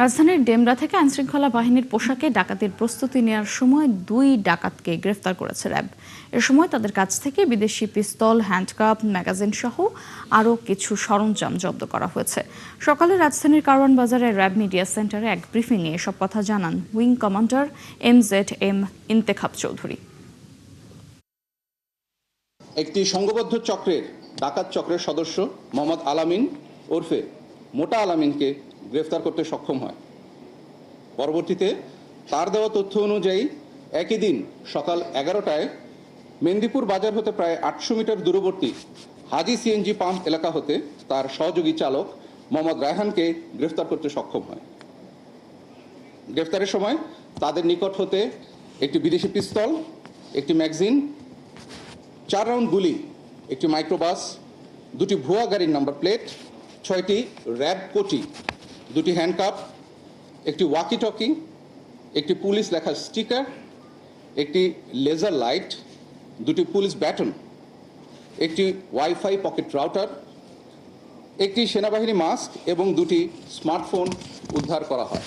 রাজধানীর ডেমরা থেকে আইনশৃঙ্খলা বাহিনীর পোশাকে ডাকাতির প্রস্তুতি নেওয়ার সময় 2 ডাকাতকে গ্রেফতার করেছে র্যাব। এ সময় তাদের কাছ থেকে বিদেশি পিস্তল, হ্যান্ডকাপ, ম্যাগাজিন সহ আরও কিছু সরঞ্জাম জব্দ করা হয়েছে। সকালে রাজধানীর কারওয়ান বাজারের র্যাব মিডিয়া সেন্টারে এক ব্রিফিংয়ে এসব কথা জানান wing commander MZM Intekhab Chowdhury. একটি সংঘবদ্ধ চক্রের ডাকাত চক্রের সদস্য মোহাম্মদ আলামিন ওরফে মোটা আলামিনকে গ্রেফতার করতে সক্ষম হয়। পরবর্তীতে তার দেওয়া তথ্য অনুযায়ী একই দিন সকাল 11টায় মেন্দিপুর বাজার হতে প্রায় 800 মিটার দূরবর্তী হাজি সিএনজি পাম্প এলাকা হতে তার সহযোগী চালক মোহাম্মদ রায়হানকে গ্রেফতার করতে সক্ষম হয়। গ্রেফতারের সময় তাদের নিকট হতে একটি বিদেশি পিস্তল, একটি ম্যাগাজিন, 4 রাউন্ড গুলি, একটি মাইক্রোবাস, 2টি ভুয়া গাড়ির নাম্বার প্লেট, 6টি র্যাব কোটি, 2টি হ্যান্ডকাপ, একটি ওয়াকি টকি, একটি পুলিশ লেখা স্টিকার, একটি লেজার লাইট, 2টি পুলিশ ব্যাটন, একটি ওয়াইফাই পকেট রাউটার, একটি সেনাবাহিনী মাস্ক এবং 2টি স্মার্টফোন উদ্ধার করা হয়।